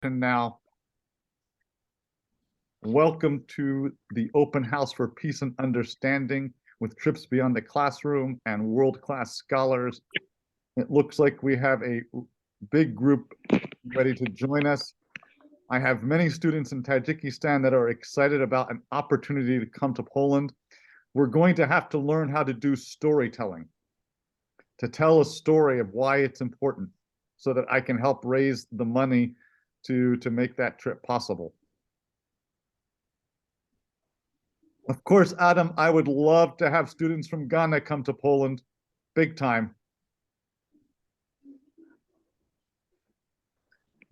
introduction now. Welcome to the Open House for Peace and Understanding with trips beyond the classroom and world-class scholars. It looks like we have a big group ready to join us. I have many students in Tajikistan that are excited about an opportunity to come to Poland. We're going to have to learn how to do storytelling, to tell a story of why it's important so that I can help raise the money to make that trip possible. Of course, Adam, I would love to have students from Ghana come to Poland, big time.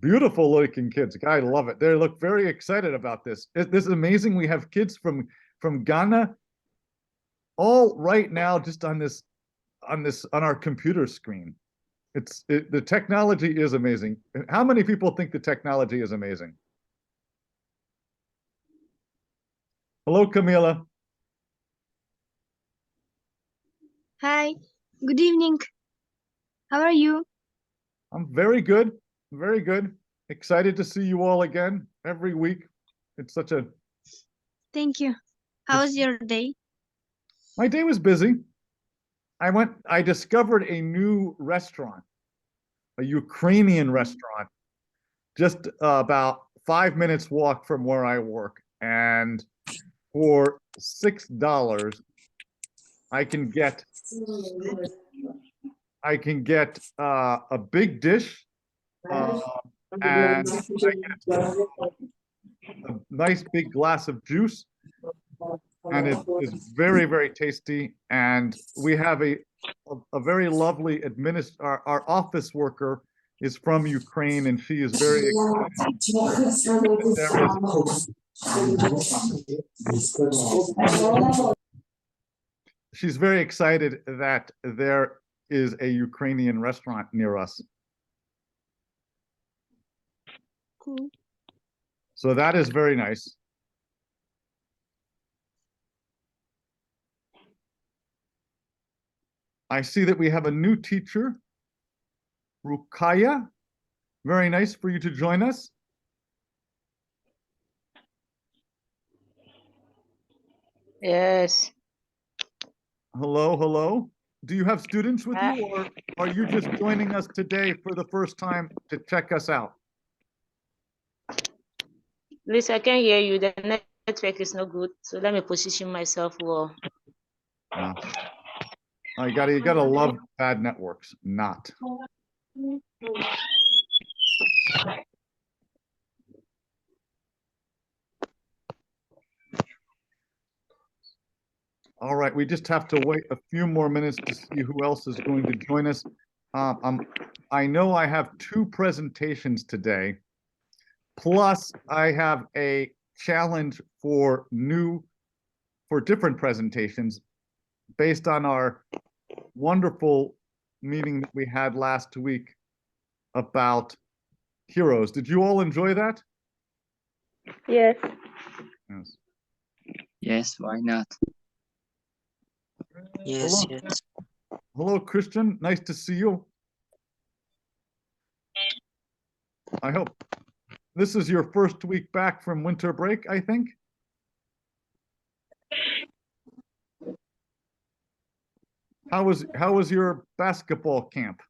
Beautiful looking kids. I love it. They look very excited about this. This is amazing. We have kids from Ghana all right now just on our computer screen. The technology is amazing. How many people think the technology is amazing? Hello, Camila. Hi, good evening. How are you? I'm very good. Very good. Excited to see you all again every week. It's such a... Thank you. How was your day? My day was busy. I discovered a new restaurant, a Ukrainian restaurant, just about 5 minutes walk from where I work. And for $6, I can get a big dish, and I get a nice big glass of juice, and it is very, very tasty. And we have a very lovely our office worker is from Ukraine, and she is very she's very excited that there is a Ukrainian restaurant near us. Cool. So that is very nice. I see that we have a new teacher, Rukaya. Very nice for you to join us. Yes. Hello, hello. Do you have students with you, or are you just joining us today for the first time to check us out? Please, I can't hear you. The network is not good. So let me position myself well. You gotta love bad networks. Not. All right, we just have to wait a few more minutes to see who else is going to join us. I know I have 2 presentations today, plus I have a challenge for different presentations based on our wonderful meeting that we had last week about heroes. Did you all enjoy that? Yes. Yes. Yes, why not? Yes, Hello. yes. Hello, Christian. Nice to see you. I hope this is your first week back from winter break, I think. How was your basketball camp?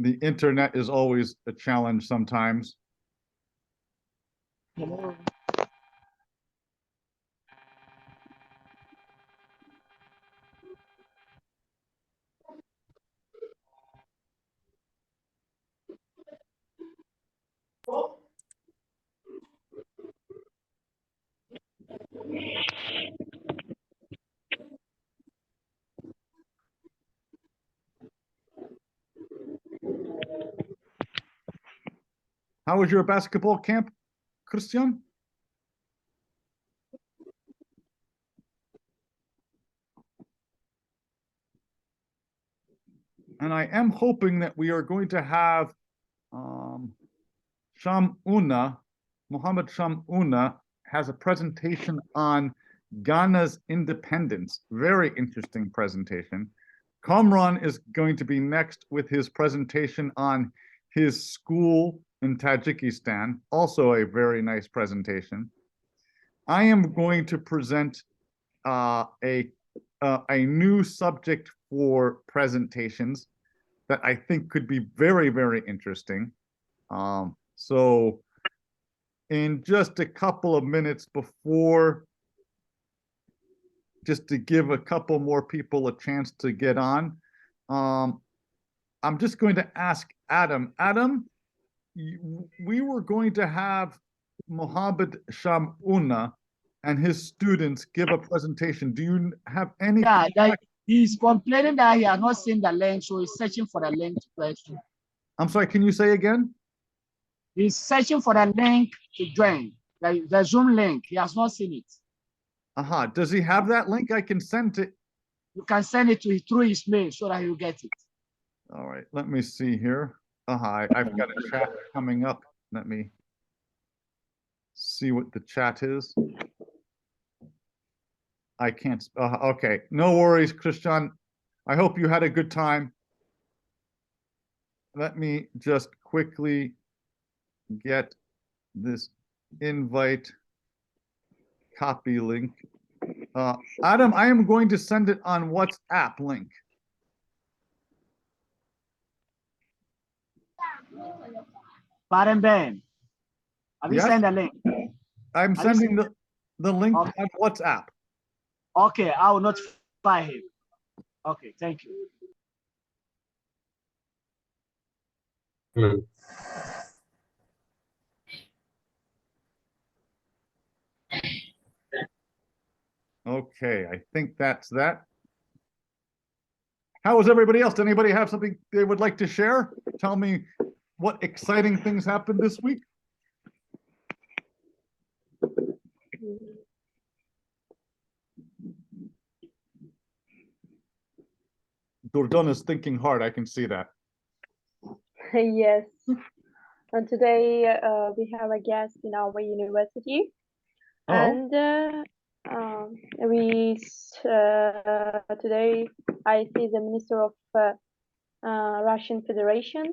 The internet is always a challenge sometimes. Hello. How was your basketball camp, Christian? And I am hoping that we are going to have Shamuna, Muhammad Shamuna, has a presentation on Ghana's independence. Very interesting presentation. Kamran is going to be next with his presentation on his school in Tajikistan. Also a very nice presentation. I am going to present a new subject for presentations that I think could be very, very interesting. So in just a couple of minutes before, just to give a couple more people a chance to get on, I'm just going to ask Adam. Adam, we were going to have Mohammed Shamuna and his students give a presentation. Do you have any? Yeah, that he's complaining that he has not seen the link, so he's searching for the link to question. I'm sorry, can you say again? He's searching for the link to join, the Zoom link. He has not seen it. Aha, does he have that link? I can send it. You can send it to him through his mail so that he'll get it. All right, let me see here. Aha, I've got a chat coming up. Let me see what the chat is. I can't, okay, no worries, Christian. I hope you had a good time. Let me just quickly get this invite copy link. Adam, I am going to send it on WhatsApp link. Pardon, Ben. Have you Yes? sent the link? I'm Have you sending sent- the link Okay. on WhatsApp. Okay, I will notify him. Okay, thank you. Okay, I think that's that. How is everybody else? Does anybody have something they would like to share? Tell me what exciting things happened this week. Dordon is thinking hard. I can see that. Yes. And today we have a guest in our university, Oh, and today I see the Minister of Russian Federation.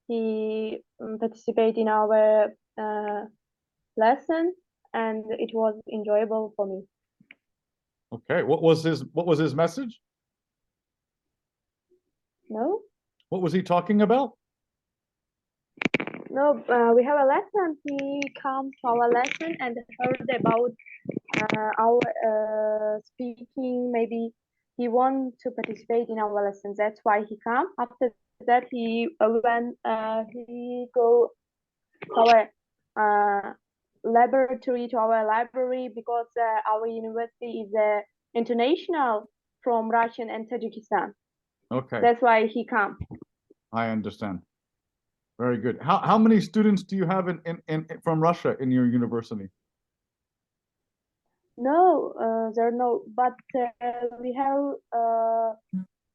He participated in our lesson, and it was enjoyable for me. okay. What was his message? No, What was he talking about? no, we have a lesson. He comes to our lesson and heard about our speaking. Maybe he want to participate in our lessons. That's why he come. After that, he go to our laboratory, to our library, because our university is international from Russian and Tajikistan. Okay, That's why he come. I understand. Very good. How many students do you have in from Russia in your university? No, there are no, but we have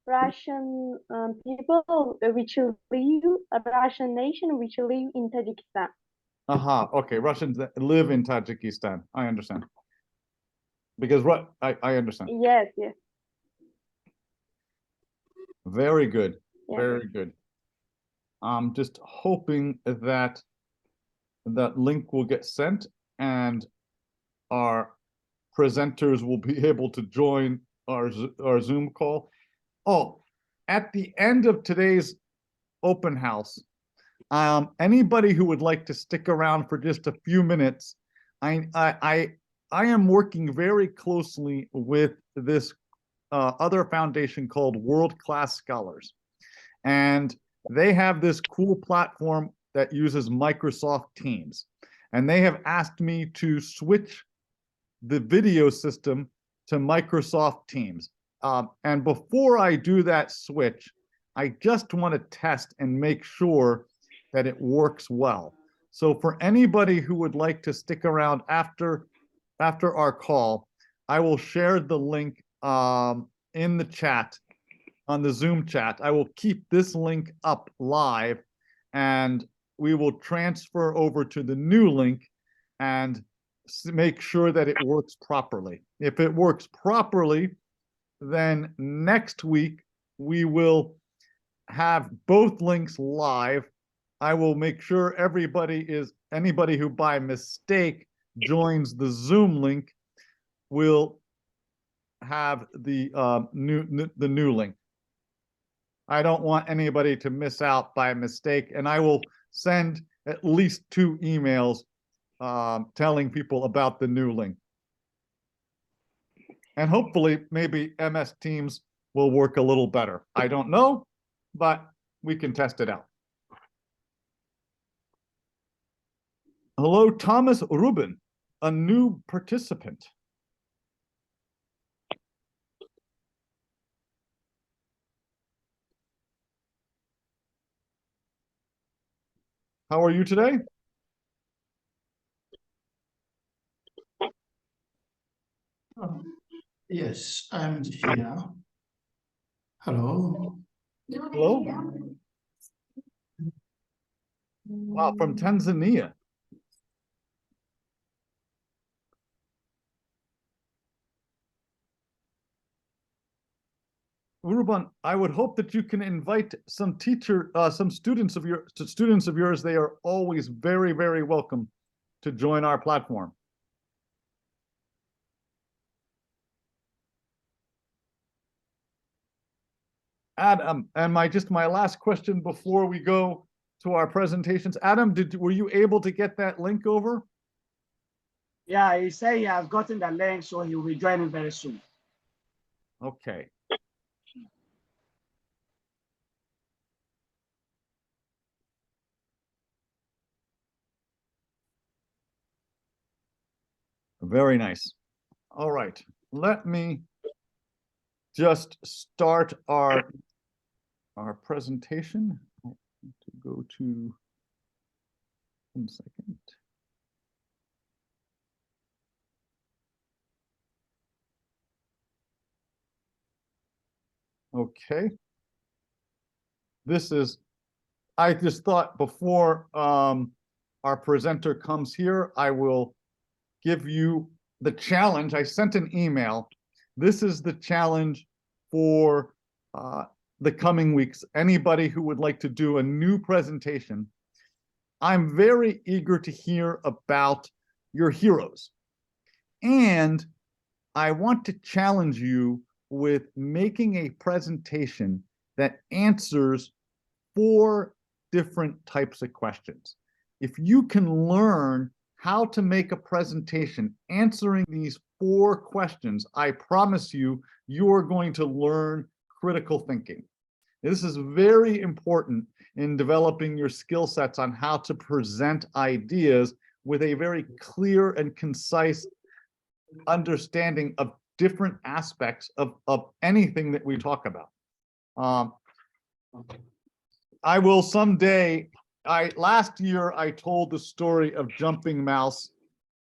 Russian people which live, a Russian nation which live in Tajikistan. Aha, okay. Russians that live in Tajikistan. I understand. Because I understand. Yes, yes, Very good. yes. Very good. I'm just hoping that that link will get sent and our presenters will be able to join our Zoom call. Oh, at the end of today's open house, anybody who would like to stick around for just a few minutes, I am working very closely with this other foundation called World Class Scholars, and they have this cool platform that uses Microsoft Teams, and they have asked me to switch the video system to Microsoft Teams. And before I do that switch, I just want to test and make sure that it works well. So for anybody who would like to stick around after our call, I will share the link in the chat, on the Zoom chat. I will keep this link up live, and we will transfer over to the new link and make sure that it works properly. If it works properly, then next week we will have both links live. I will make sure anybody who by mistake joins the Zoom link will have the new link. I don't want anybody to miss out by mistake, and I will send at least 2 emails telling people about the new link. And hopefully maybe MS Teams will work a little better. I don't know, but we can test it out. Hello, Thomas Rubin, a new participant. How are you today? Yes, I'm here. Hello. Hello? Wow, from Tanzania. Ruban, I would hope that you can invite some students of yours. They are always very, very welcome to join our platform. Adam, and my last question before we go to our presentations. Adam, were you able to get that link over? Yeah, he said he has gotten the link, so he will be joining very soon. Okay. Very nice. All right, let me just start our presentation. To go to 1 second. Okay. I just thought before our presenter comes here, I will give you the challenge. I sent an email. This is the challenge for the coming weeks. Anybody who would like to do a new presentation, I'm very eager to hear about your heroes. And I want to challenge you with making a presentation that answers 4 different types of questions. If you can learn how to make a presentation answering these 4 questions, I promise you, you're going to learn critical thinking. This is very important in developing your skill sets on how to present ideas with a very clear and concise understanding of different aspects of anything that we talk about. I will someday, last year I told the story of Jumping Mouse,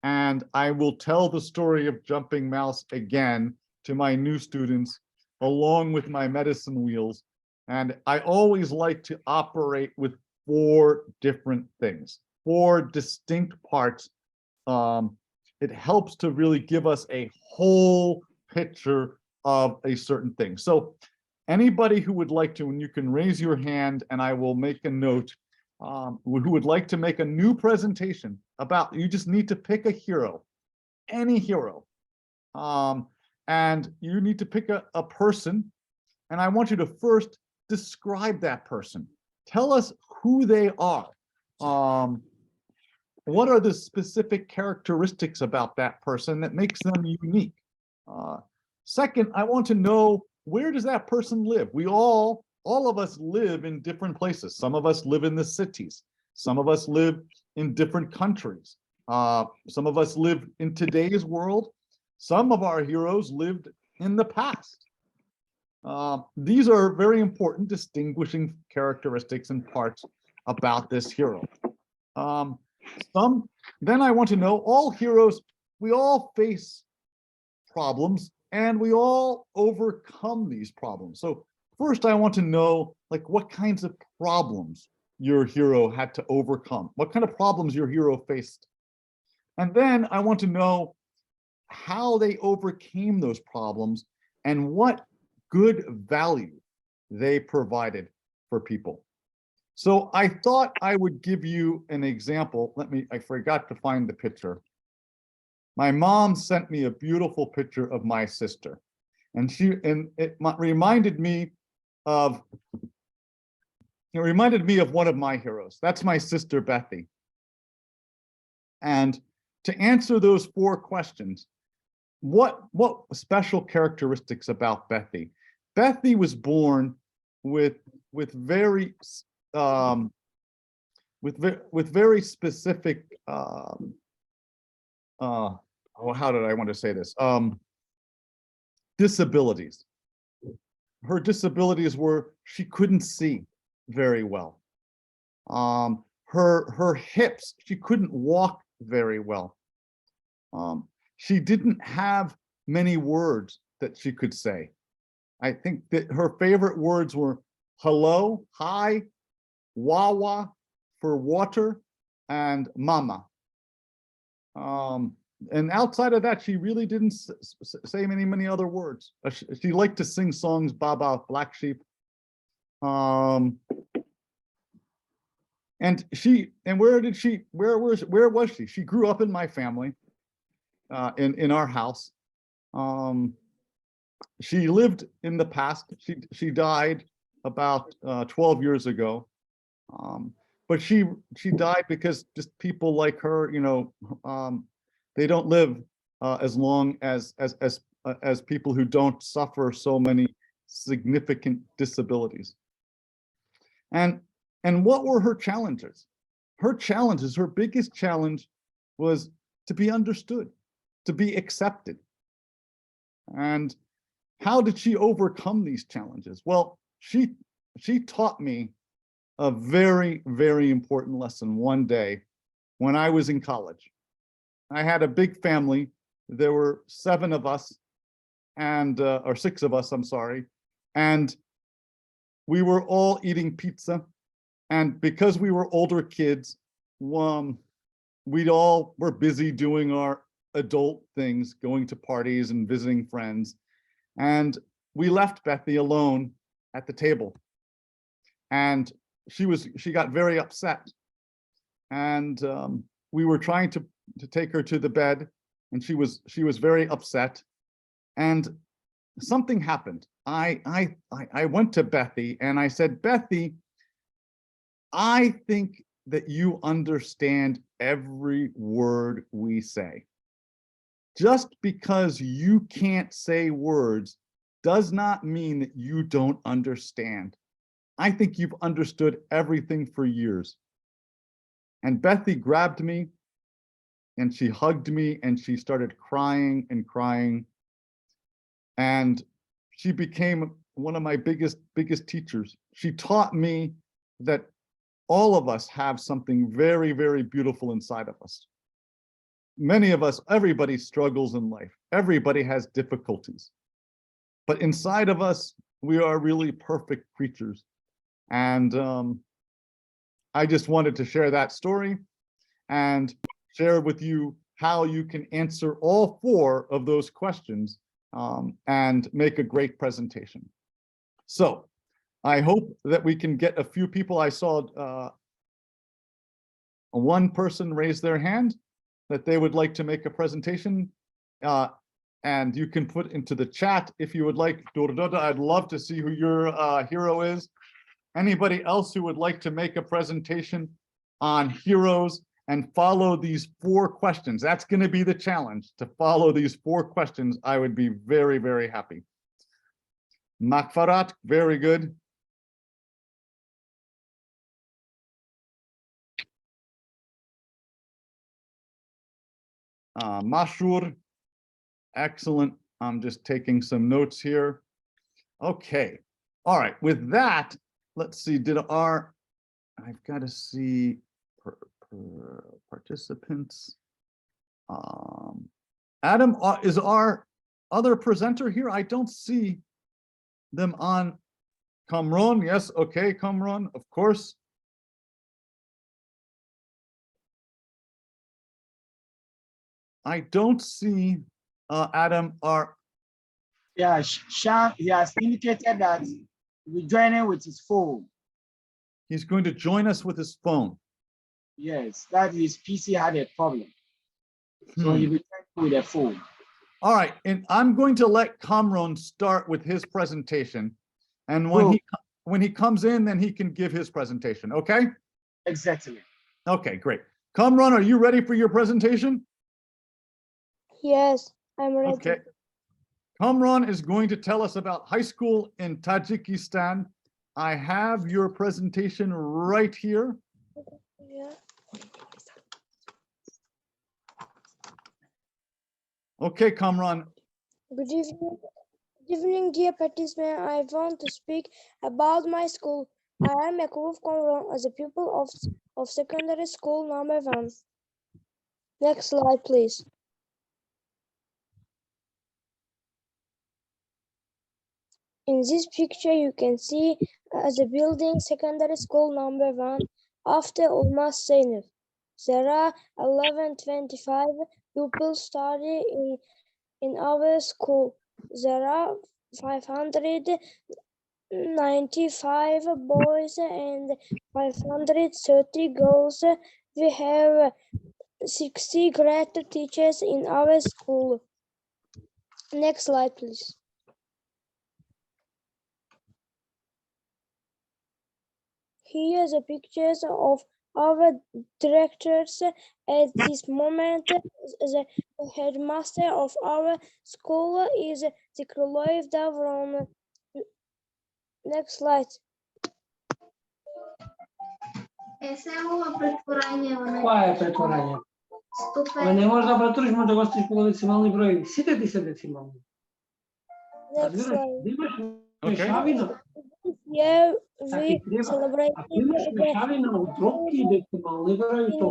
and I will tell the story of Jumping Mouse again to my new students, along with my medicine wheels. And I always like to operate with 4 different things, 4 distinct parts. It helps to really give us a whole picture of a certain thing. So anybody who would like to, and you can raise your hand and I will make a note, who would like to make a new presentation about, you just need to pick a hero, any hero. And you need to pick a person, and I want you to first describe that person. Tell us who they are. What are the specific characteristics about that person that makes them unique? Second, I want to know, where does that person live? All of us live in different places. Some of us live in the cities. Some of us live in different countries. Some of us live in today's world. Some of our heroes lived in the past. These are very important distinguishing characteristics and parts about this hero. Then I want to know, all heroes, we all face problems and we all overcome these problems. So first I want to know, like, what kinds of problems your hero had to overcome, what kind of problems your hero faced. And then I want to know how they overcame those problems and what good value they provided for people. So I thought I would give you an example. I forgot to find the picture. My mom sent me a beautiful picture of my sister, and it reminded me of one of my heroes. That's my sister, Bethy. And to answer those 4 questions, what special characteristics about Bethy? Bethy was born with very specific how did I want to say this? Disabilities. Her disabilities were she couldn't see very well. Her hips, she couldn't walk very well. She didn't have many words that she could say. I think that her favorite words were hello, hi, wawa for water, and mama. And outside of that, she really didn't say many other words. She liked to sing songs, Baba, Black Sheep. And where was she? She grew up in my family, in our house. She lived in the past. She died about 12 years ago. But she died because just people like her, they don't live as long as people who don't suffer so many significant disabilities. And what were her challenges? Her biggest challenge was to be understood, to be accepted. And how did she overcome these challenges? Well, she taught me a very, very important lesson one day when I was in college. I had a big family. There were 7 of us, or 6 of us, I'm sorry. And we were all eating pizza. And because we were older kids, we all were busy doing our adult things, going to parties and visiting friends. And we left Bethy alone at the table. And she got very upset. And we were trying to take her to the bed, and she was very upset. And something happened. I went to Bethy and I said, Bethy, I think that you understand every word we say. Just because you can't say words does not mean that you don't understand. I think you've understood everything for years. And Bethy grabbed me and she hugged me and she started crying and crying. And she became one of my biggest teachers. She taught me that all of us have something very, very beautiful inside of us. Many of us, everybody struggles in life. Everybody has difficulties. But inside of us, we are really perfect creatures. And I just wanted to share that story and share with you how you can answer all 4 of those questions and make a great presentation. So I hope that we can get a few people. I saw one person raise their hand that they would like to make a presentation. And you can put into the chat if you would like. I'd love to see who your hero is. Anybody else who would like to make a presentation on heroes and follow these 4 questions. That's going to be the challenge, to follow these 4 questions. I would be very, very happy. Makfarat, very good. Mashur, excellent. I'm just taking some notes here. Okay. All right. With that, let's see. I've got to see participants. Adam is our other presenter here. I don't see them on. Kamron, yes, okay, Kamron, of course. I don't see Adam or Yeah, Sean, he has indicated that we're joining with his phone. he's going to join us with his phone. Yes, that his PC had a problem. So he'll be joining with a phone. All right, and I'm going to let Kamron start with his presentation. And when he comes in, then he can give his presentation, okay? Exactly. Okay, great. Kamron, are you ready for your presentation? Yes, I'm ready. Okay. Kamron is going to tell us about high school in Tajikistan. I have your presentation right here. Yeah. Okay, Kamron. Good evening. Good evening, dear participants. I want to speak about my school. I am Yakub Komron as a pupil of secondary school number 1. Next slide, please. In this picture, you can see the building secondary school number 1 after Ulmas Zeynep. There are 1125 pupils study in our school. There are 595 boys and 530 girls. We have 60 great teachers in our school. Next slide, please. Here are the pictures of our directors. At this moment, the headmaster of our school is Zikrullah Davron. Next slide. Qual é a pretворення? Але не можна протурити, можна гострити по децимальній брові. Сідайтеся децимально. Next slide. Дивиш, Okay. мешавіна. Here Так we і треба. celebrate А пилиш мешавіна у дробки децимальні брові теж.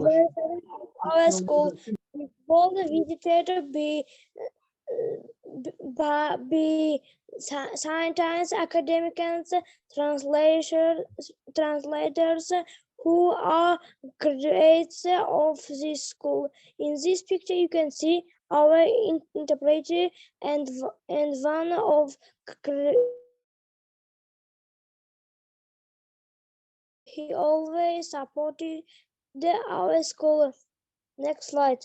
our school. All the visitors be scientists, academics, translators who are graduates of this school. In this picture, you can see our interpreter and one of he always supported our school. Next slide.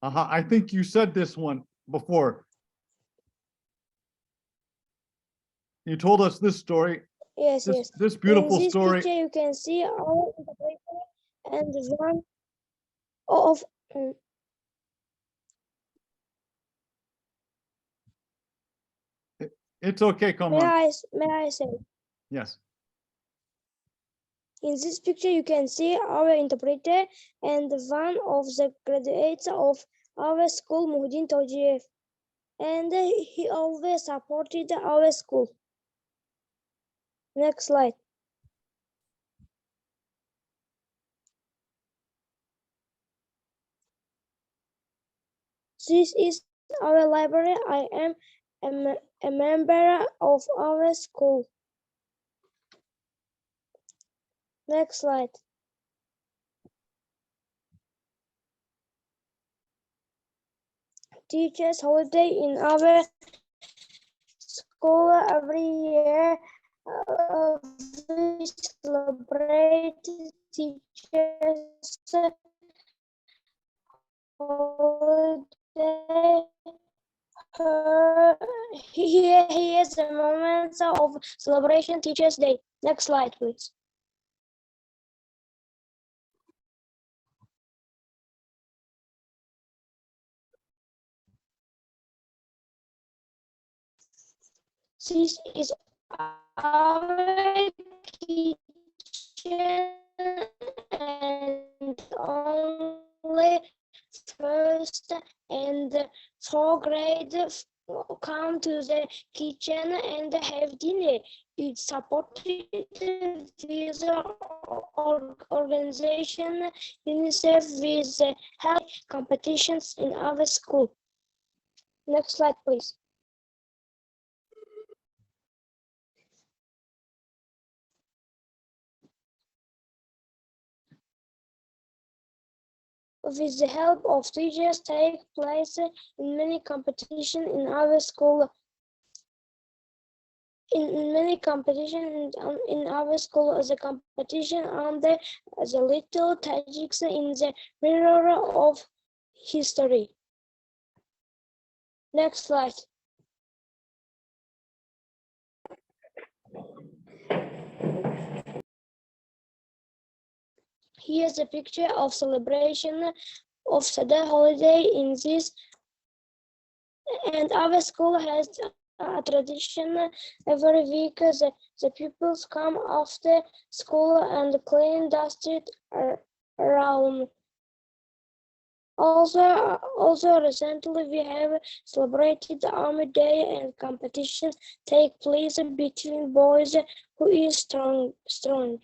I think you said this one before. You told us this story. Yes, This, yes. this beautiful In this story. picture, you can see our interpreter and one of It's okay, Kamron. may I say? Yes. In this picture, you can see our interpreter and one of the graduates of our school, Muhyiddin Tawjiev. And he always supported our school. Next slide. This is our library. I am a member of our school. Next slide. Teachers' holiday in our school every year. We celebrate teachers' holiday. Here's the moments of celebration Teachers' Day. Next slide, please. This is our kitchen and only first and fourth grade come to the kitchen and have dinner. It's supported with organization UNICEF with health competitions in our school. Next slide, please. with the help of teachers, take place in many competitions in our school. In many competitions in our school, the competition under the little Tajiks in the mirror of history. Next slide. Here's a picture of celebration of Sada holiday in this, and our school has a tradition. Every week the pupils come after school and clean dusted around. Also recently we have celebrated the Army Day, and competitions take place between boys who is stronger.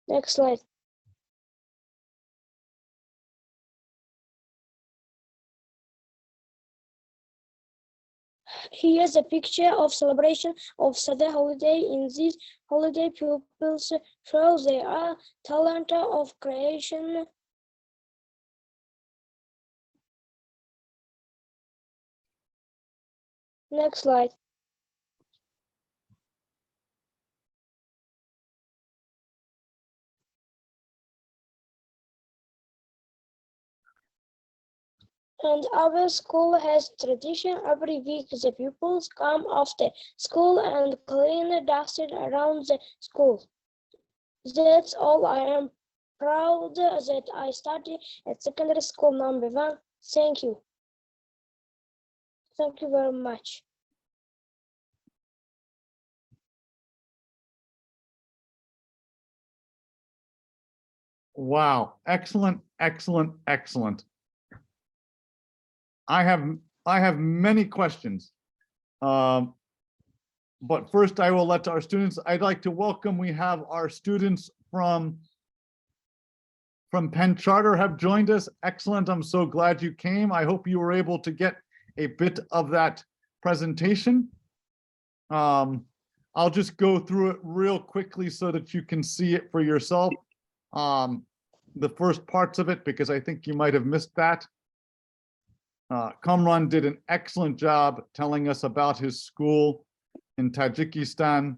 Next slide. Here's a picture of celebration of Sada holiday. In this holiday, pupils show their talent of creation. Next slide. And our school has tradition. Every week the pupils come after school and clean dusted around the school. That's all. I am proud that I study at secondary school number 1. Thank you. Thank you very much. Wow, excellent, excellent, excellent. I have many questions. But first I will let our students, I'd like to welcome, we have our students from Penn Charter have joined us. Excellent, I'm so glad you came. I hope you were able to get a bit of that presentation. I'll just go through it real quickly so that you can see it for yourself. The first parts of it, because I think you might have missed that. Kamran did an excellent job telling us about his school in Tajikistan.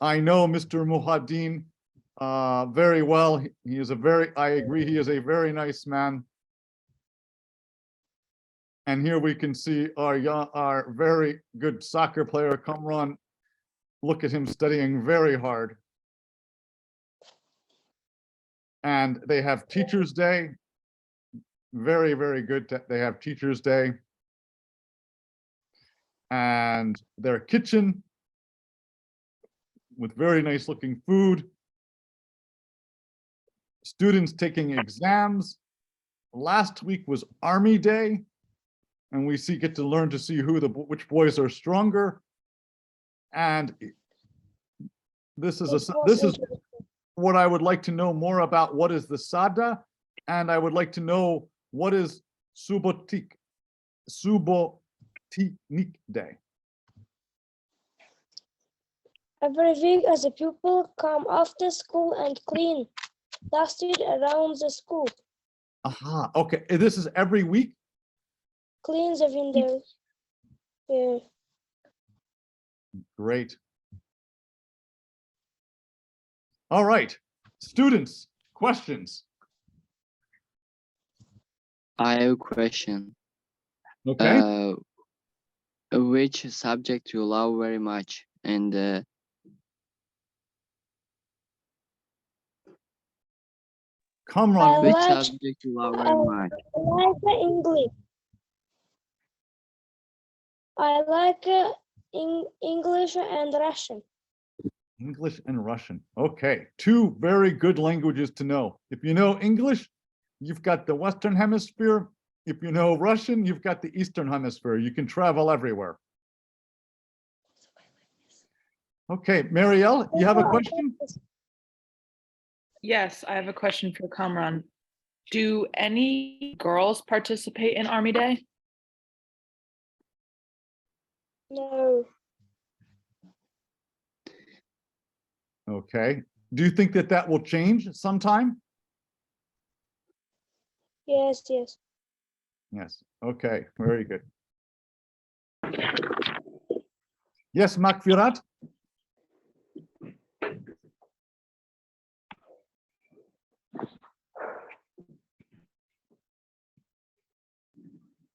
I know Mr. Muhaddin very well. He is I agree, he is a very nice man. And here we can see our very good soccer player, Kamran. Look at him studying very hard. And they have Teachers Day. Very, very good. They have Teachers Day. And their kitchen with very nice looking food. Students taking exams. Last week was Army Day. And we get to learn to see which boys are stronger. And this is what I would like to know more about. What is the Sada? And I would like to know what is Subotnik Day. Every week as a pupil come after school and clean dusted around the school. Aha, okay. This is every week? Clean the windows. Yeah. Great. All right, students, questions? I have a question. Okay. Which subject you love very much? And Kamran, which subject you love very much? I like English. I like English and Russian. English and Russian. Okay, 2 very good languages to know. If you know English, you've got the Western Hemisphere. If you know Russian, you've got the Eastern Hemisphere. You can travel everywhere. Okay, Marielle, you have a question? Yes, I have a question for Kamran. Do any girls participate in Army Day? No. Okay. Do you think that that will change sometime? Yes, yes. Yes. Okay. Very good. Yes, Makfirat?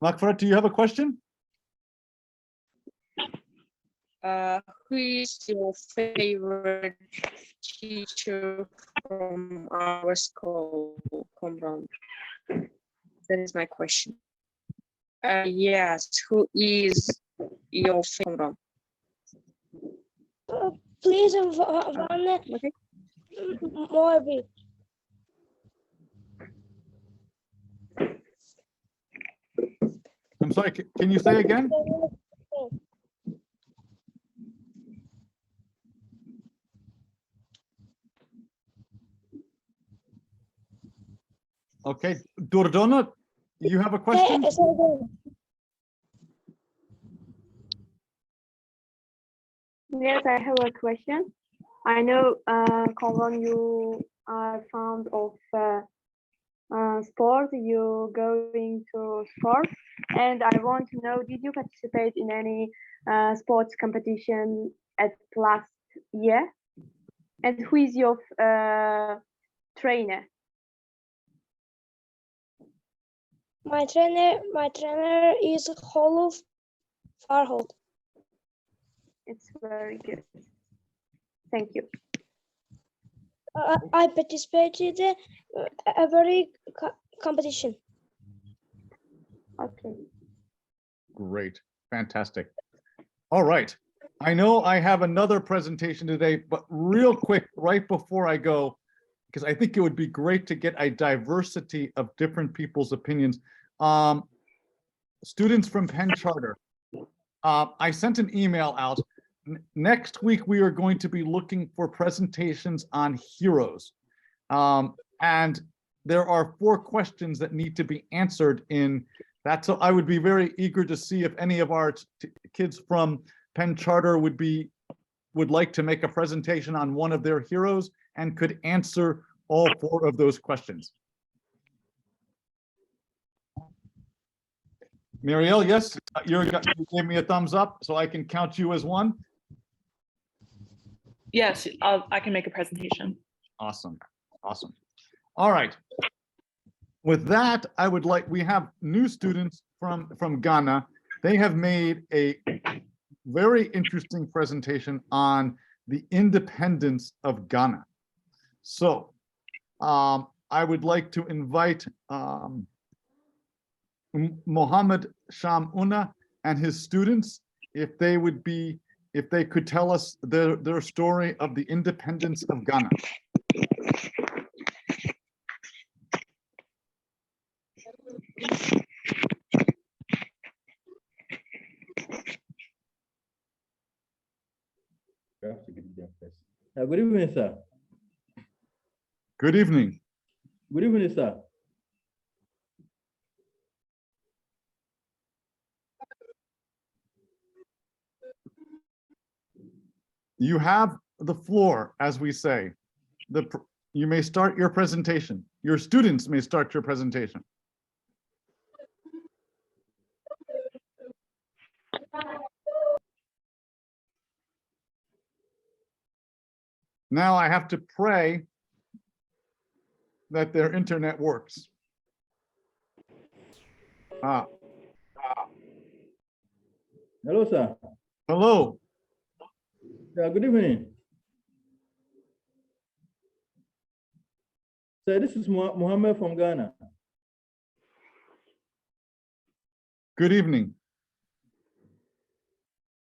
Makfirat, do you have a question? Who is your favorite teacher from our school, Komran? That is my question. Yes, who is your favorite? Please, one Okay. more bit. I'm sorry, can you say again? Okay, Durdona, you have a question? Yes, I have a question. I know, Conron, you are fond of sport. You going to sport, and I want to know: did you participate in any sports competition at last year? And who is your trainer? My trainer is Holov Farhold. It's very good. Thank you. I participated every competition. Okay. Great, fantastic. All right, I know I have another presentation today, but real quick, right before I go, because I think it would be great to get a diversity of different people's opinions. Students from Penn Charter, I sent an email out. Next week, we are going to be looking for presentations on heroes. And there are 4 questions that need to be answered in that. So I would be very eager to see if any of our kids from Penn Charter would like to make a presentation on one of their heroes and could answer all 4 of those questions. Marielle, yes, you gave me a thumbs up, so I can count you as one. Yes, I can make a presentation. Awesome, awesome. All right. With that, we have new students from Ghana. They have made a very interesting presentation on the independence of Ghana. So I would like to invite Mohammed Sham Una and his students, if they could tell us their story of the independence of Ghana. Good evening, sir. Good evening. Good evening, sir. You have the floor, as we say. You may start your presentation. Your students may start your presentation. Now I have to pray that their internet works. Hello, sir. Hello. Yeah, good evening. Sir, this is Mohammed from Ghana. Good evening.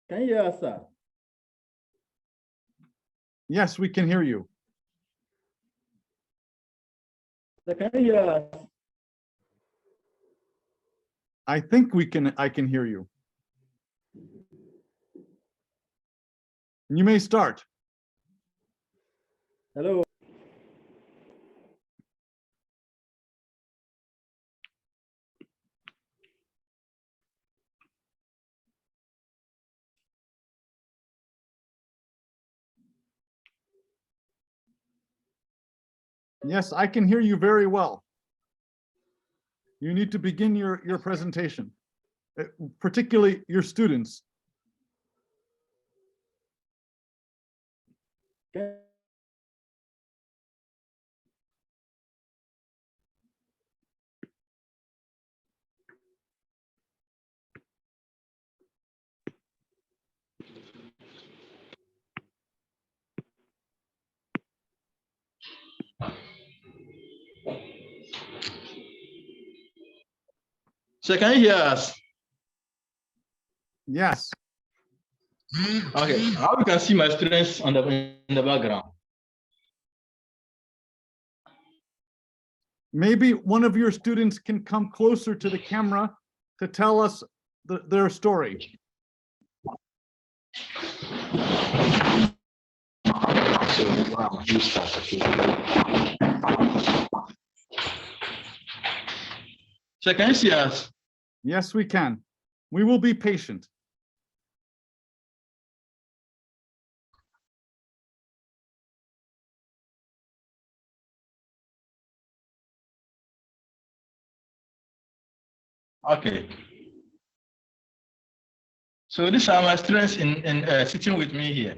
Can you hear us, sir? Yes, we can hear you. Sir, can you hear us? I think I can hear you. You may start. Hello. Yes, I can hear you very well. You need to begin your presentation, particularly your students. Can, So can you hear us? Yes. Okay. How you can see my students on in the background? Maybe one of your students can come closer to the camera to tell us their story. So can you see us? Yes, we can. We will be patient. Okay. So these are my students in sitting with me here.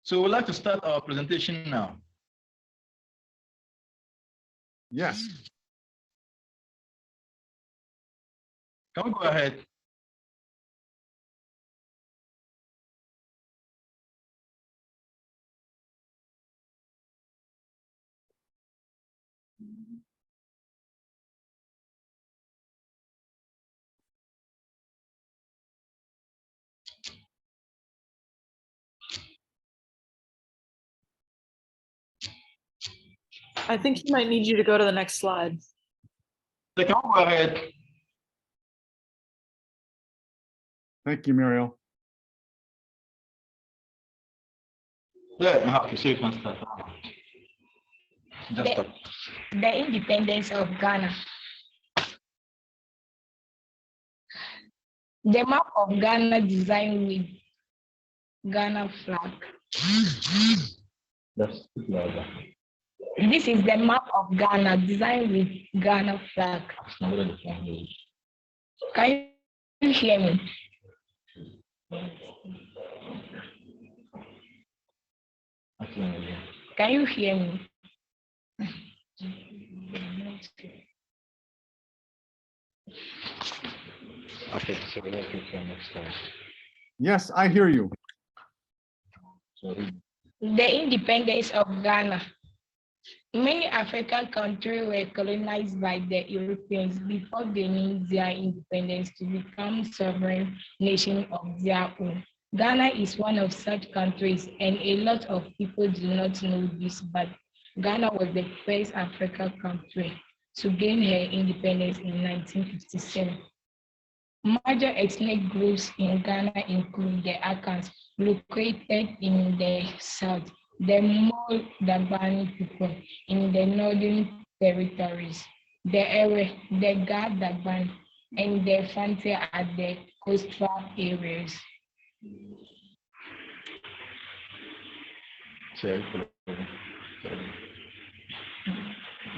So we'd like to start our presentation now. Yes. Can we go ahead? I think he might need you to go to the next slide. So can we go ahead? Thank you, Muriel. Yeah, I have to say you can start. Just stop. The independence of Ghana. The map of Ghana designed with Ghana flag. That's louder. This is the map of Ghana designed with Ghana flag. Can you hear me? Can you hear me? Okay, so we'll take it next time. Yes, I hear you. The independence of Ghana. Many African countries were colonized by the Europeans before gaining their independence to become sovereign nations of their own. Ghana is one of such countries, and a lot of people do not know this, but Ghana was the first African country to gain her independence in 1957. Major ethnic groups in Ghana include the Akans, located in the south, the Mole Dagbani people in the northern territories, the Ewe, the Ga Dagbani, and the Fante at the coastal areas.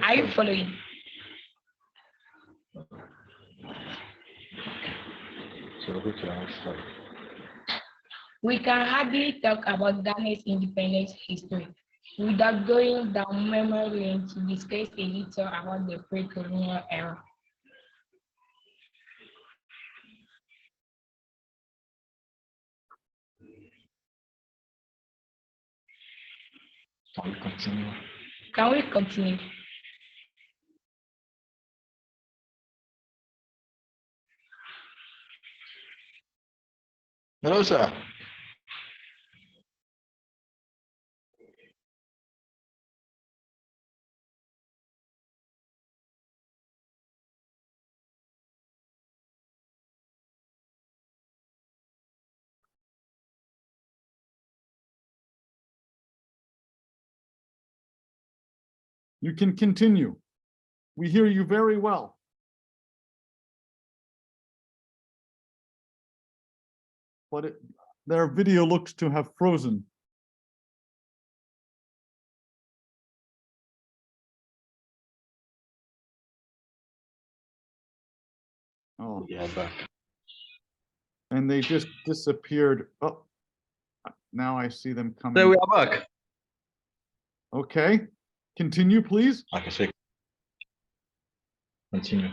Are you following? We can hardly talk about Ghana's independence history without going down memory lane to discuss a little about the pre-colonial era. Can we continue? Can we continue? Hello, sir. You can continue. We hear you very well. But their video looks to have frozen. Oh, They are back. and they just disappeared. Oh, now I see them coming. So we are back. Okay, continue, please. Okay, so continue.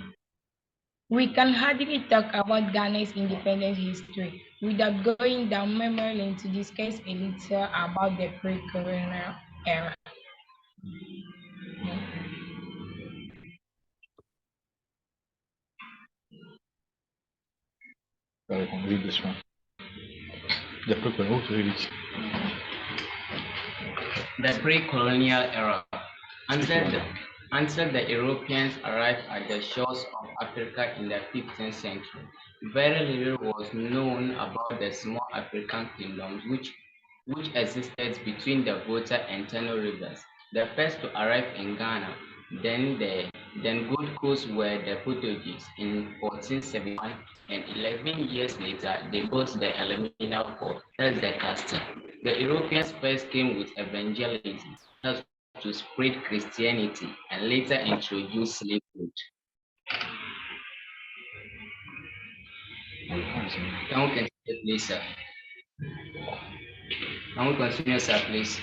We can hardly talk about Ghana's independence history without going down memory lane to discuss a little about the pre-colonial era. So I can read this one. The people who read it. The pre-colonial era. Until the Europeans arrived at the shores of Africa in the 15th century, very little was known about the small African kingdoms which existed between the Volta and Tano rivers. The first to arrive in Ghana, then Gold Coast, were the Portuguese in 1471, and 11 years later they built the aluminium fort, that's the castle. The Europeans first came with evangelism, that's to spread Christianity, and later introduce slavery. Can we continue, please, sir? Can we continue, sir, please?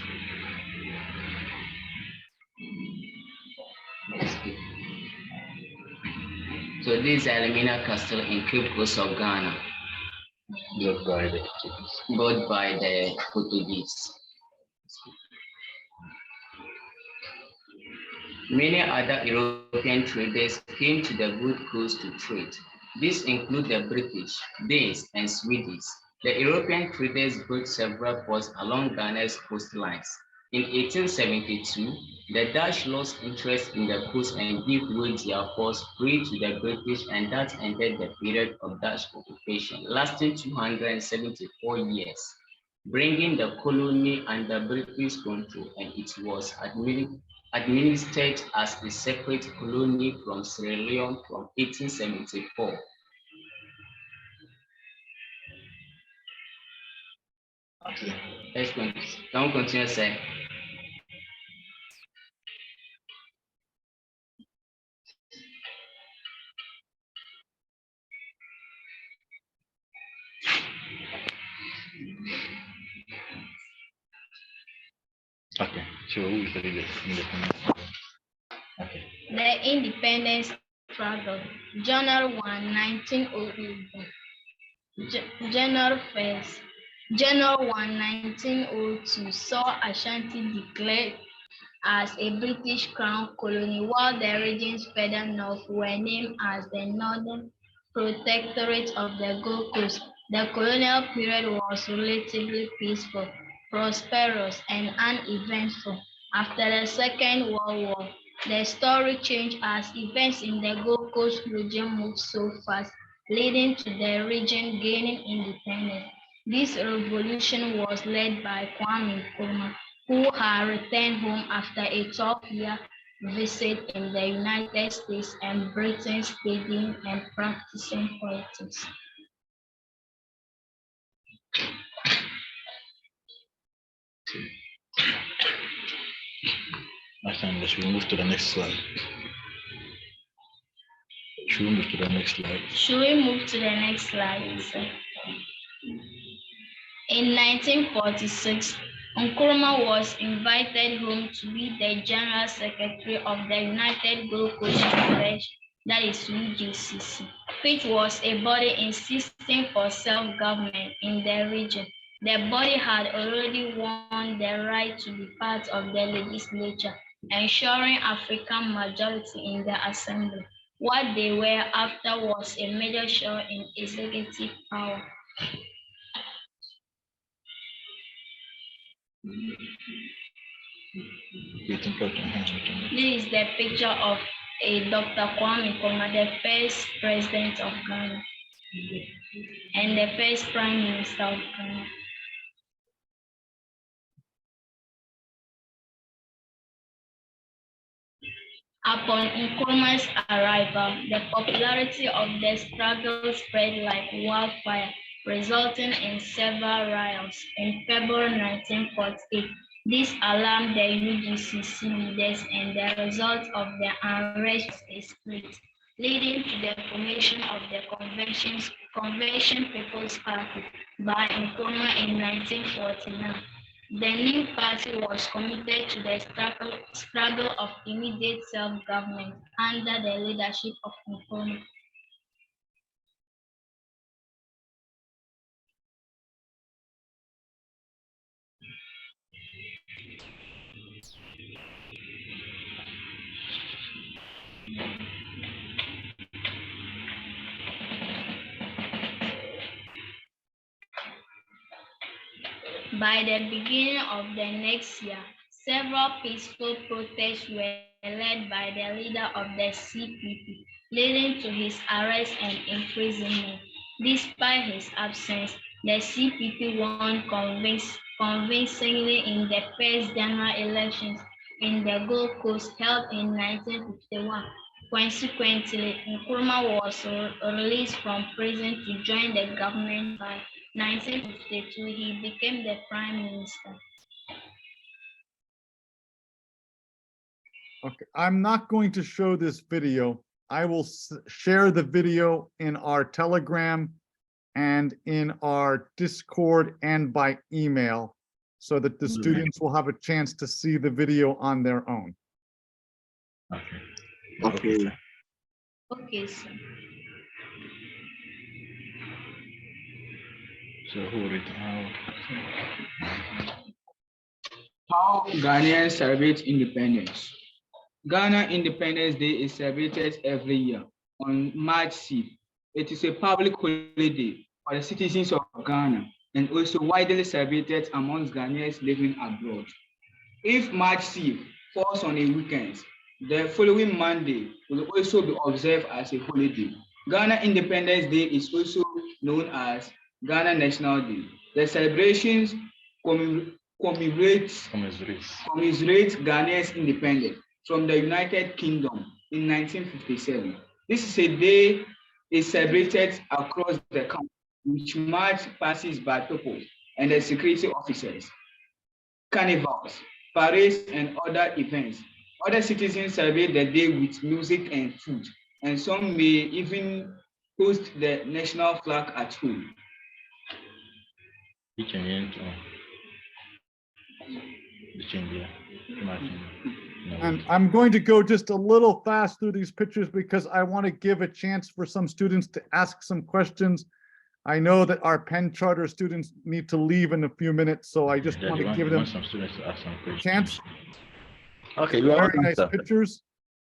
So this is Alumina Castle in Cape Coast of Ghana, built by the Portuguese. Many other European traders came to the Gold Coast to trade. These include the British, Danes, and Swedes. The European traders built several ports along Ghana's coastlines. In 1872, the Dutch lost interest in the coast and gave way their force free to the British, and that ended the period of Dutch occupation, lasting 274 years, bringing the colony under British control, and it was administered as a separate colony from Sierra Leone from 1874. Okay, can we continue, sir? Okay, so who is the independence? Okay. The independence struggle, January 1, 1901. January 1, 1902 saw Ashanti declared as a British crown colony, while the regions further north were named as the Northern Protectorate of the Gold Coast. The colonial period was relatively peaceful, prosperous, and uneventful. After the Second World War, the story changed as events in the Gold Coast region moved so fast, leading to the region gaining independence. This revolution was led by Kwame Nkrumah, who had returned home after a 12-year visit in the United States and Britain, studying and practicing politics. Should we move to the next slide? Should we move to the next slide? Should we move to the next slide, sir? In 1946, Nkrumah was invited home to be the General Secretary of the United Gold Coast Federation, that is UGCC, which was a body insisting for self-government in the region. The body had already won the right to be part of the legislature, ensuring African majority in the assembly. What they were after was a major show in executive power. This is the picture of a Dr. Kwame Nkrumah, the first president of Ghana and the first prime minister of Ghana. Upon Nkrumah's arrival, the popularity of the struggle spread like wildfire, resulting in several riots. In February 1948, this alarmed the UGCC leaders, and the result of the unrest was a split, leading to the formation of the Convention People's Party by Nkrumah in 1949. The new party was committed to the struggle of immediate self-government under the leadership of Nkrumah. By the beginning of the next year, several peaceful protests were led by the leader of the CPP, leading to his arrest and imprisonment. Despite his absence, the CPP won convincingly in the first general elections in the Gold Coast held in 1951. Consequently, Nkrumah was released from prison to join the government by 1952. He became the prime minister. Okay, I'm not going to show this video. I will share the video in our Telegram and in our Discord and by email so that the students will have a chance to see the video on their own. Okay. Okay. Okay, sir. So who read How Ghanaians celebrate independence. Ghana Independence Day is celebrated every year on March 6th. It is a public holiday for the citizens of Ghana and also widely celebrated amongst Ghanaians living abroad. If March 6th falls on a weekend, the following Monday will also be observed as a holiday. Ghana Independence Day is also known as Ghana National Day. The celebrations commiserate Ghana's independence from the United Kingdom in 1957. This is a day is celebrated across the country, which marks passes by people and the security officers, carnivals, parades, and other events. Other citizens celebrate the day with music and food, and some may even host the national flag at home. And I'm going to go just a little fast through these pictures because I want to give a chance for some students to ask some questions. I know that our Penn Charter students need to leave in a few minutes, so I just want to give them some students to ask some a questions. chance. Okay, Very nice pictures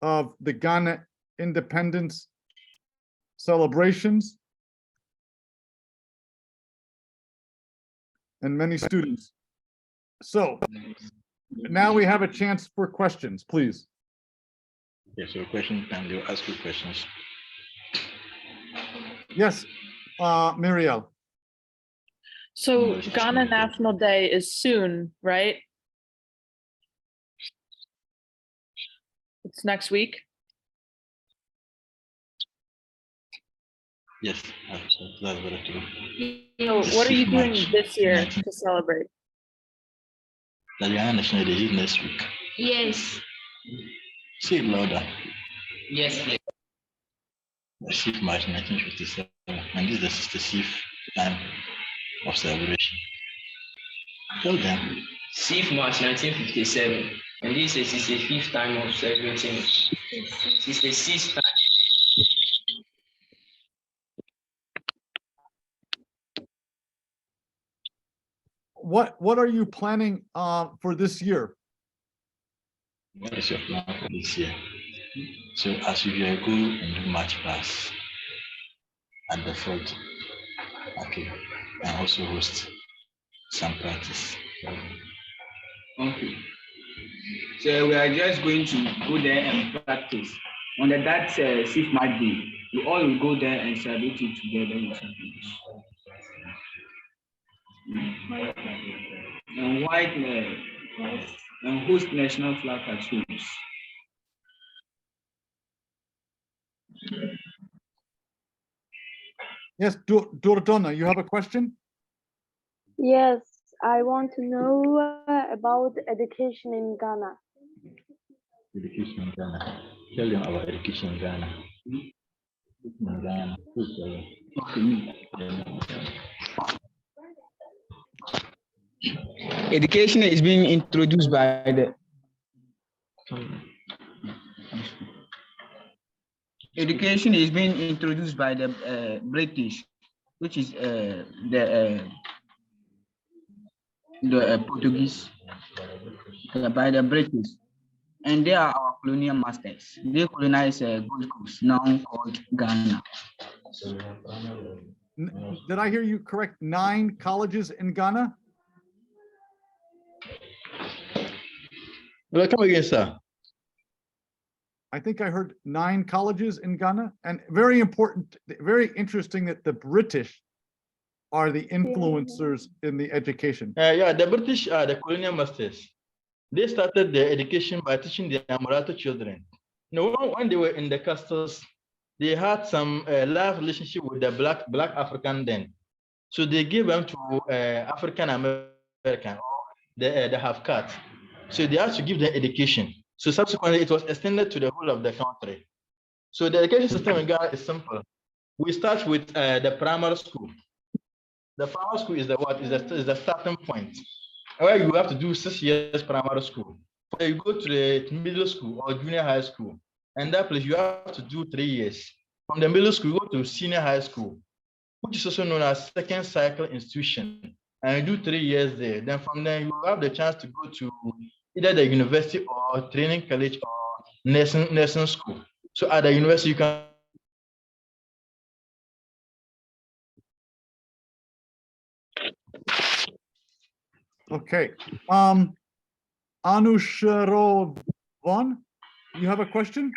of the Ghana independence celebrations. And many students. So now we have a chance for questions, please. Okay, so question time, they'll ask you questions. Yes, Muriel. So Ghana National Day is soon, right? It's next week. Yes, that's very true. So what are you doing this year to celebrate? The Ghana National Day is next week. Yes. Say it louder. Yes, please. The 6th March 1957, and this is the 66th time of celebration. Tell them. 6th March 1957, and this is the 65th time of celebrating. 66th time. What are you planning for this year? What is your plan for this year? So as usual, go and do March pass at the fort. Okay, and also host some practice. Okay. So we are just going to go there and practice. On that 6th March day, we all will go there and celebrate it together with something. And white and host national flag at home. Yes, Dordona, you have a question? Yes, I want to know about education in Ghana. Education in Ghana. Tell them about education in Ghana. Education is being introduced by the British, which is the Portuguese, by the British, and they are our colonial masters. They colonized Gold Coast, now called Ghana. Did I hear you correct? 9 colleges in Ghana? Well, come again, sir. I think I heard 9 colleges in Ghana, and very important, very interesting that the British are the influencers in the education. Yeah, the British are the colonial masters. They started their education by teaching their Amarato children. You know, when they were in the castles, they had some love relationship with the black African then. So they gave them to African American, the half-cut. So they had to give them education. So subsequently, it was extended to the whole of the country. So the education system in Ghana is simple. We start with the primary school. The primary school is the what? Is the starting point, where you have to do 6 years primary school. Before you go to the middle school or junior high school, and that place you have to do 3 years. From the middle school, you go to senior high school, which is also known as second cycle institution, and you do 3 years there. Then from there, you have the chance to go to either the university or training college or nursing school. So at the university, you can Okay. Anusharovan, you have a question?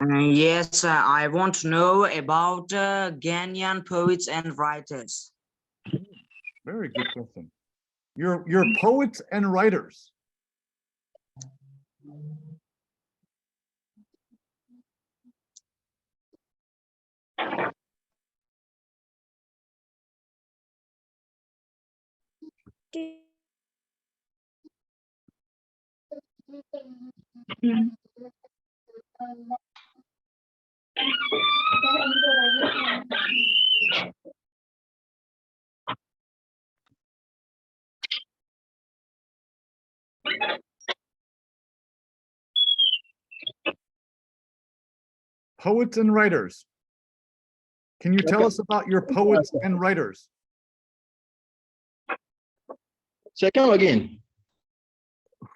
Yes, I want to know about Ghanaian poets and writers. Very good question. Your poets and writers. Poets and writers. Can you tell us about your poets and writers? come again.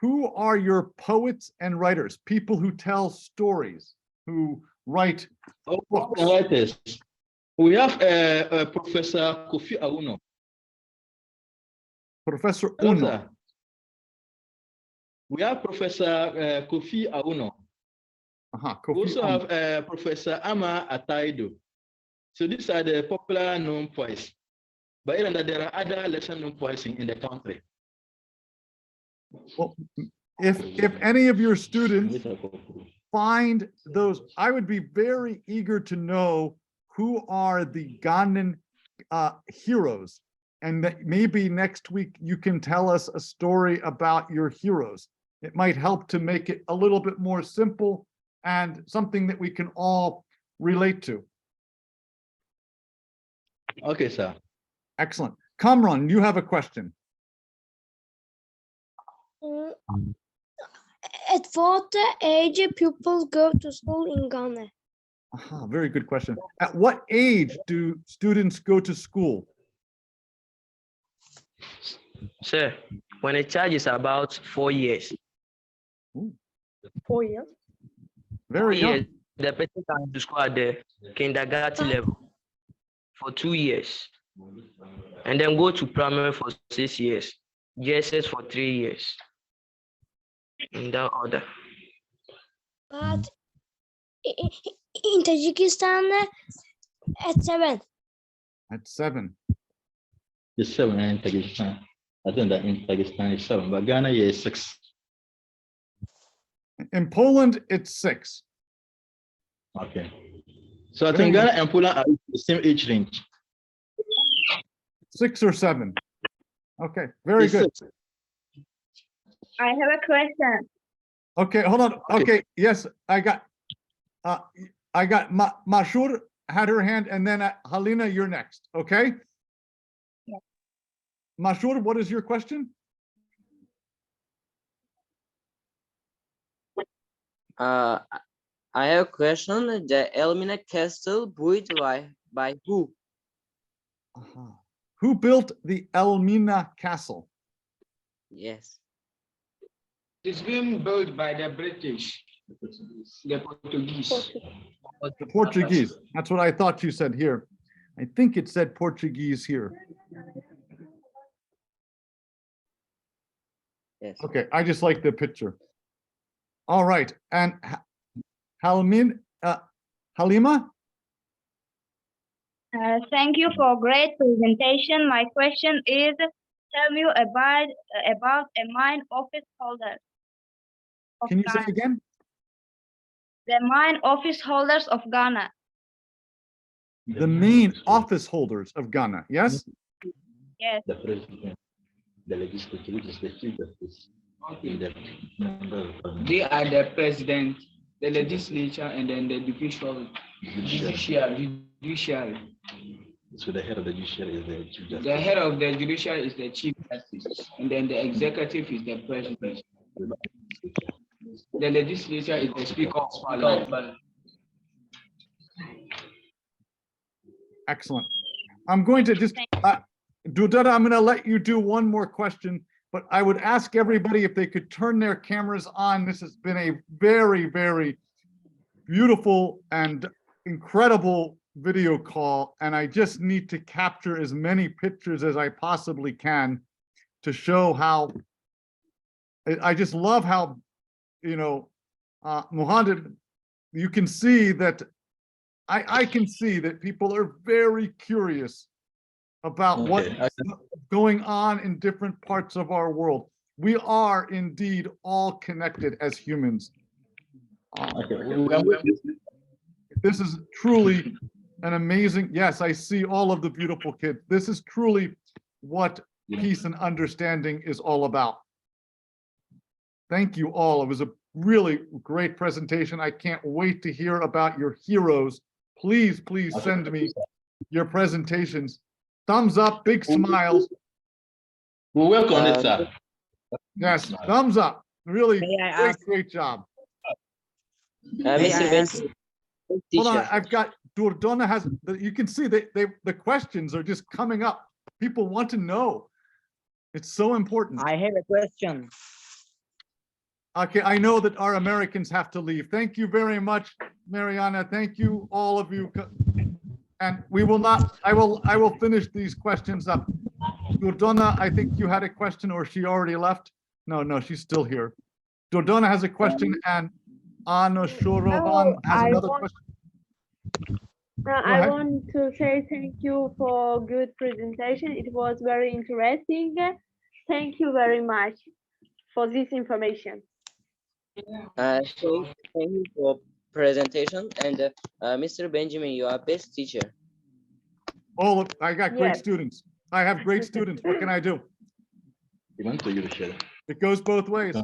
Who are your poets and writers? People who tell stories, who write books. Writers. We have Professor Kofi Auno. Professor Hello, Uno. sir. We have Professor Kofi Auno. We also have Professor Ama Ataido. So these are the popular known poets. But even that, there are other lesser known poets in the country. Well, if any of your students find those, I would be very eager to know who are the Ghanaian heroes, and that maybe next week you can tell us a story about your heroes. It might help to make it a little bit more simple and something that we can all relate to. Okay, sir. Excellent. Kamran, you have a question. At what age pupils go to school in Ghana? Very good question. At what age do students go to school? Sir, when a child is about 4 years. Ooh. 4 years? Very young. The person comes to school at the kindergarten level for 2 years, and then go to primary for 6 years, JSS for 3 years, in that order. But in Tajikistan, at 7. At 7. It's 7 in Tajikistan. I think that in Pakistan is 7, but Ghana is 6. In Poland, it's 6. Okay. So I think Ghana and Poland are the same age range. 6 or 7. Okay, very good. 6. I have a question. Okay, hold on. Okay, yes, I got Mashur had her hand, and then Halina, you're next. Okay. Yeah. Mashur, what is your question? I have a question. The Elmina Castle built by who? Who built the Elmina Castle? Yes. It's being built by the British, the Portuguese. The Portuguese. That's what I thought you said here. I think it said Portuguese here. Yes. Okay, I just like the picture. All right, and Halima? Thank you for great presentation. My question is, tell me about a mine office holder. Can you say again? The mine office holders of Ghana. The main office holders of Ghana, yes? Yes. The president, the legislature, which is the chief justice. They are the president, the legislature, and then the judiciary. So the head of the judiciary is the chief justice. The head of the judiciary is the chief justice, and then the executive is the president. The legislature is the speaker of parliament. Excellent. I'm going to just, Dudada, I'm going to let you do one more question, but I would ask everybody if they could turn their cameras on. This has been a very, very beautiful and incredible video call, and I just need to capture as many pictures as I possibly can to show how, I just love how, you know, Muhammad, you can see that, I can see that people are very curious about what's going on in different parts of our world. We are indeed all connected as humans. This is truly an amazing, yes, I see all of the beautiful kids. This is truly what peace and understanding is all about. Thank you all. It was a really great presentation. I can't wait to hear about your heroes. Please, please send me your presentations. Thumbs up, big smiles. We'll work on it, sir. Yes, thumbs up. Really great job. Hold on, I've got Dordona has, you can see the questions are just coming up. People want to know. It's so important. I have a question. Okay, I know that our Americans have to leave. Thank you very much, Mariana. Thank you, all of you. And we will not, I will finish these questions up. Dordona, I think you had a question, or she already left? No, she's still here. Dordona has a question, and Anna Shorovan has another question. I want to say thank you for good presentation. It was very interesting. Thank you very much for this information. Thank you for presentation, and Mr. Benjamin, you are best teacher. Oh, I got great Yes. students. I have great students. What can I do? It goes both ways.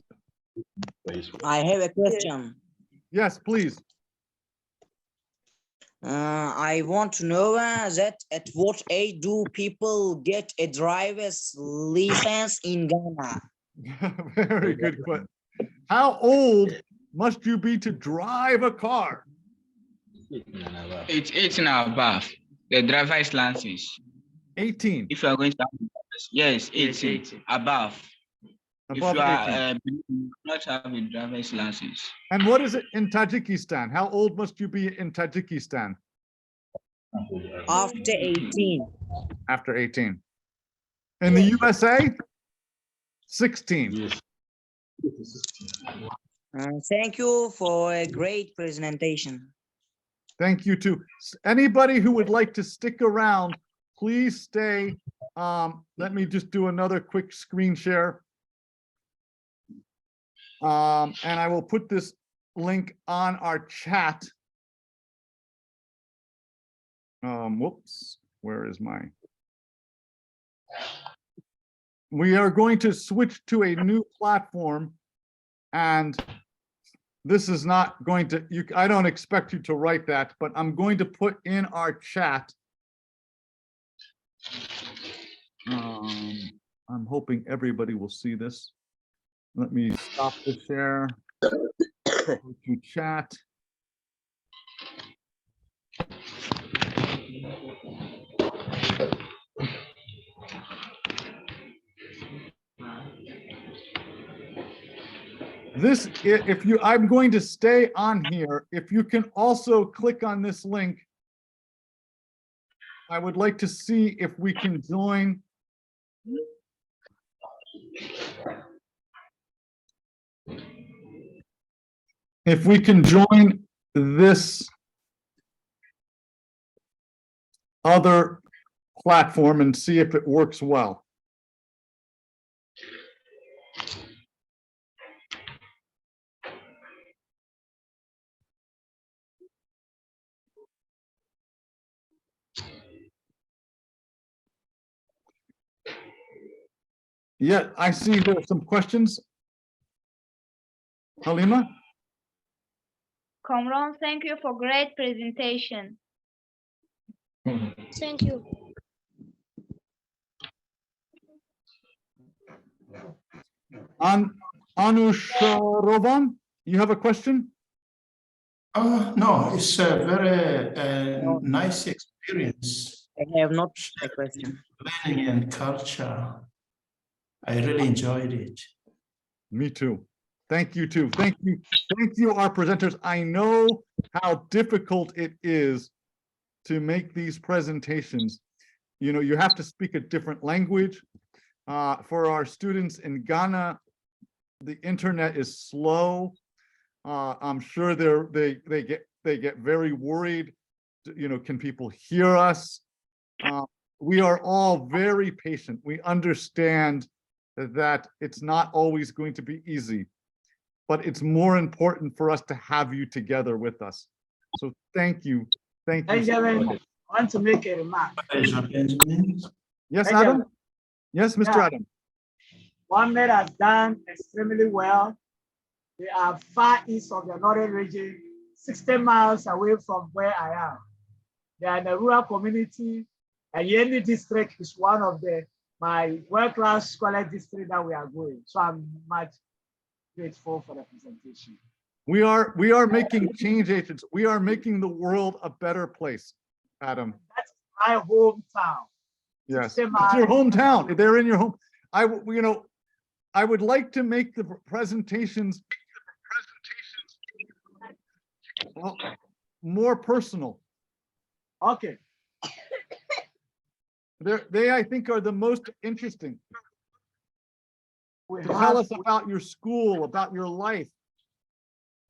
I have a question. Yes, please. I want to know that at what age do people get a driver's license in Ghana? Very good question. How old must you be to drive a car? It's 18 and above. The driver's license. 18. If you are going to have, yes, 18 above. Above if you are 18. not have a driver's license. And what is it in Tajikistan? How old must you be in Tajikistan? After 18. After 18. In the USA? 16. Thank you for a great presentation. Thank you too. Anybody who would like to stick around, please stay. Let me just do another quick screen share. And I will put this link on our chat. Whoops, where is my? We are going to switch to a new platform, and this is not going to, I don't expect you to write that, but I'm going to put in our chat. I'm hoping everybody will see this. Let me stop the share. Go to chat. This, if you, I'm going to stay on here. If you can also click on this link, I would like to see if we can join. If we can join this other platform and see if it works well. Yeah, I see there are some questions. Halima? Kamran, thank you for great presentation. Thank you. Anusharovan, you have a question? No, it's a very nice experience. I have not a question. Learning and culture. I really enjoyed it. Me too. Thank you too. Thank you. Thank you, our presenters. I know how difficult it is to make these presentations. You know, you have to speak a different language. For our students in Ghana, the internet is slow. I'm sure they get very worried. You know, can people hear us? We are all very patient. We understand that it's not always going to be easy, but it's more important for us to have you together with us. So thank you. Thank you. Benjamin, I want to make a remark. Yes, Benjamin. Adam? Yes, Mr. Yeah. Adam. Mohammed has done extremely well. They are far east of the northern region, 60 miles away from where I am. They are in a rural community, and Yendi district is one of my world-class scholar district that we are going. So I'm much grateful for the presentation. We are making change agents. We are making the world a better place, Adam. That's my hometown. Yes, it's your hometown. They're in your home. You know, I would like to make the presentations well, more personal. Okay. They, I think, are the most interesting. Tell us about your school, about your life.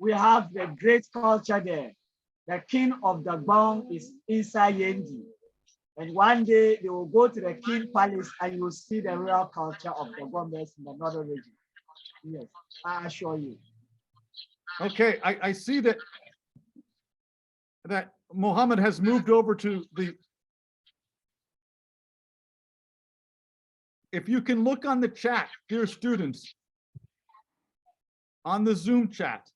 We have the great culture there. The king of the Gbon is inside Yendi. And one day they will go to the king palace and you will see the real culture of the Gbombes in the northern region. Yes, I assure you. Okay, I see that Mohammed has moved over to the. If you can look on the chat, dear students, on the Zoom chat,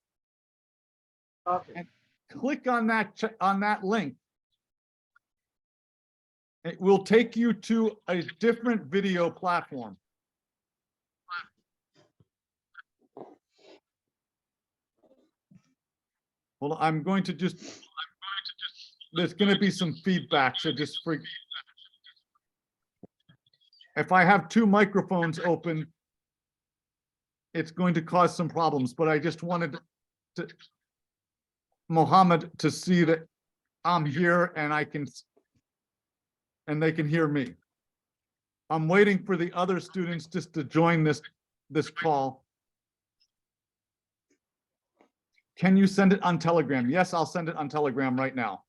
okay, and click on that link. It will take you to a different video platform. Well, I'm going to just, there's going to be some feedback, so just if I have two microphones open, it's going to cause some problems, but I just wanted to, Mohammed, to see that I'm here and and they can hear me. I'm waiting for the other students just to join this call. Can you send it on Telegram? Yes, I'll send it on Telegram right now.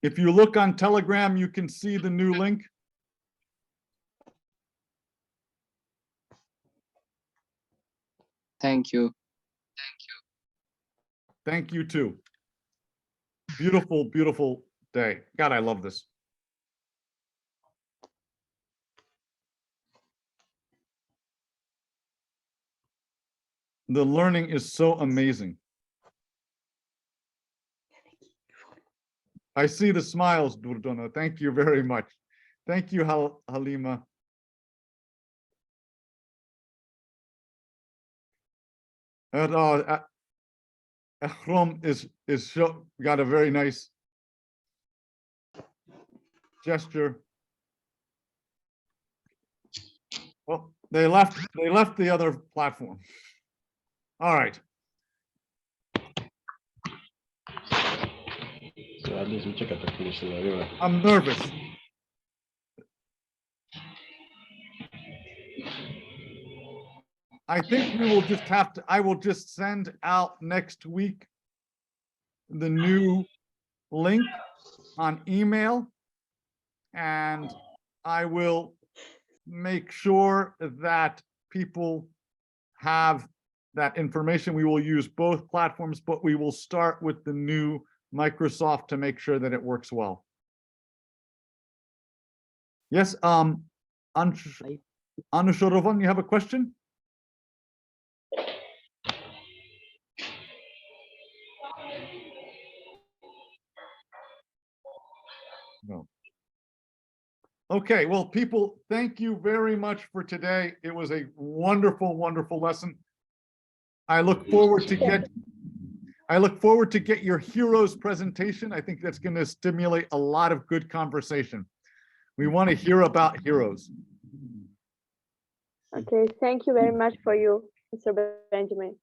If you look on Telegram, you can see the new link. Thank you. Thank you too. Beautiful, beautiful day. God, I love this. The learning is so amazing. I see the smiles, Durdona. Thank you very much. Thank you, Halima. And Ahrom got a very nice gesture. Well, they left the other platform. All right. So at least we check out the police. I'm nervous. I think we will just have to, I will just send out next week the new link on email, and I will make sure that people have that information. We will use both platforms, but we will start with the new Microsoft to make sure that it works well. Yes, Anushorovan, you have a question? No. Okay, well, people, thank you very much for today. It was a wonderful, wonderful lesson. I look forward to get your heroes presentation. I think that's going to stimulate a lot of good conversation. We want to hear about heroes. Okay, thank you very much for you, Mr. Benjamin.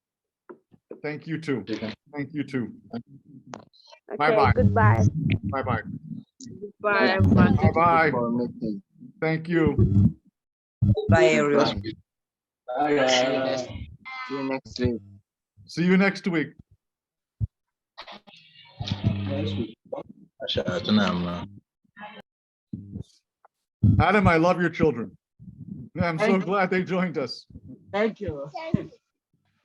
Thank you too. Thank you too. Okay, Bye-bye. goodbye. Bye-bye. Bye. Bye-bye. Thank you. Bye, everyone. See you next week. See you next week. Adam, I love your children. I'm so glad they joined us. Thank you.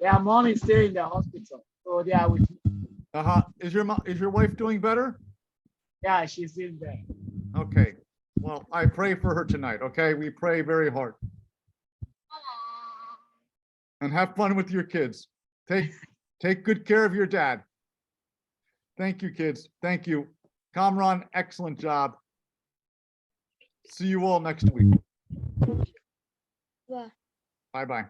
Yeah, mom is still in the hospital, so they are with me. Is your wife doing better? Yeah, she's in there. Okay. Well, I pray for her tonight. Okay, we pray very hard. And have fun with your kids. Take good care of your dad. Thank you, kids. Thank you. Kamran, excellent job. See you all next week. Bye-bye.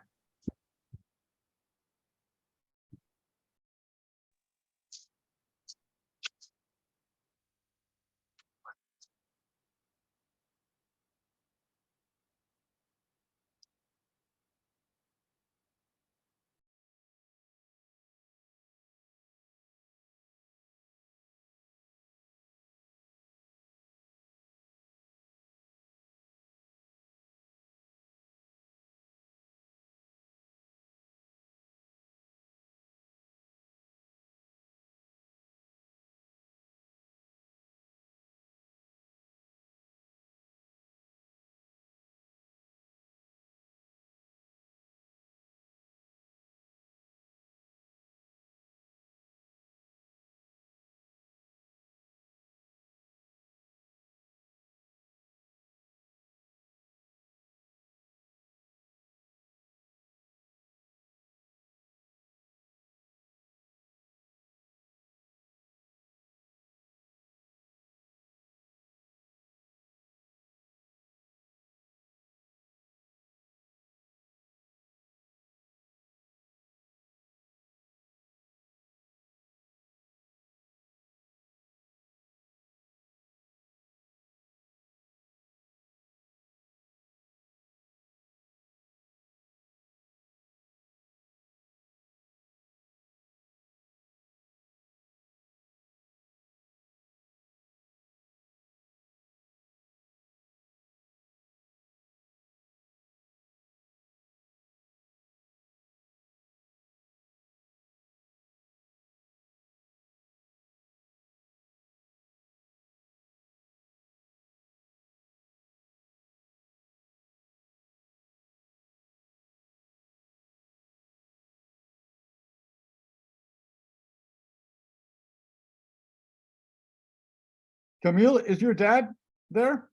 Camille, is your dad there?